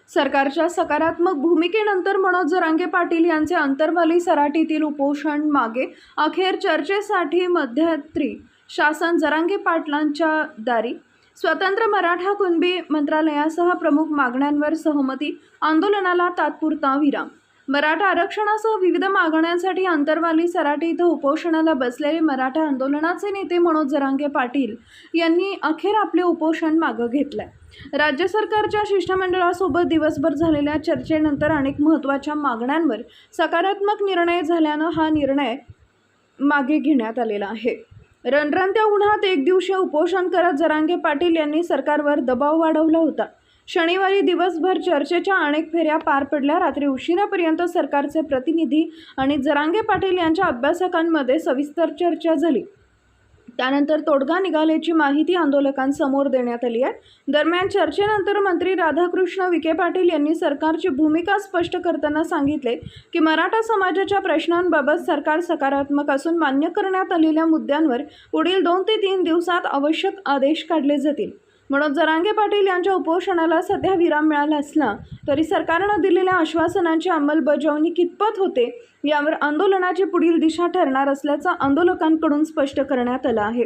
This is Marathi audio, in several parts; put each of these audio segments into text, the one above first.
सरकारच्या सकारात्मक भूमिकेनंतर मनोज जरांगे पाटील यांचे अंतरवाली सराटीतील उपोषण मागे अखेर चर्चेसाठी मध्यंतरी शासन जरांगे पाटलांच्या दारी स्वतंत्र मराठा कुणबी मंत्रालयासह प्रमुख मागण्यांवर सहमती आंदोलनाला तात्पुरता विराम मराठा आरक्षणासह विविध मागण्यांसाठी अंतरवाली सराटी इथं उपोषणाला बसलेले मराठा आंदोलनाचे नेते मनोज जरांगे पाटील यांनी अखेर आपले उपोषण मागे घेतलंय। राज्य सरकारच्या शिष्टमंडळासोबत दिवसभर झालेल्या चर्चेनंतर अनेक महत्त्वाच्या मागण्यांवर सकारात्मक निर्णय झाल्यानं हा निर्णय मागे घेण्यात आलेला आहे। रणरणत्या उन्हात एक दिवसीय उपोषण करत जरांगे पाटील यांनी सरकारवर दबाव वाढवला होता। शनिवारी दिवसभर चर्चेच्या अनेक फेऱ्या पार पडल्या। रात्री उशिरापर्यंत सरकारचे प्रतिनिधी आणि जरांगे पाटील यांच्या अभ्यासकांमध्ये सविस्तर चर्चा झाली। त्यानंतर तोडगा निघाल्याची माहिती आंदोलकांसमोर देण्यात आली आहे। दरम्यान चर्चेनंतर मंत्री राधाकृष्ण विखे पाटील यांनी सरकारची भूमिका स्पष्ट करताना सांगितले की मराठा समाजाच्या प्रश्नांबाबत सरकार सकारात्मक असून मान्य करण्यात आलेल्या मुद्द्यांवर पुढील 2 ते 3 दिवसात आवश्यक आदेश काढले जातील। मनोज जरांगे पाटील यांच्या उपोषणाला सध्या विराम मिळाला असला तरी सरकारने दिलेल्या आश्वासनांची अंमलबजावणी कितपत होते यावर आंदोलनाची पुढील दिशा ठरणार असल्याचं आंदोलकांकडून स्पष्ट करण्यात आलं आहे।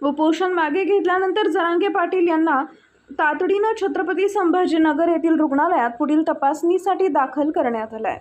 उपोषण मागे घेतल्यानंतर जरांगे पाटील यांना तातडीनं छत्रपती संभाजीनगर येथील रुग्णालयात पुढील तपासणीसाठी दाखल करण्यात आलं आहे।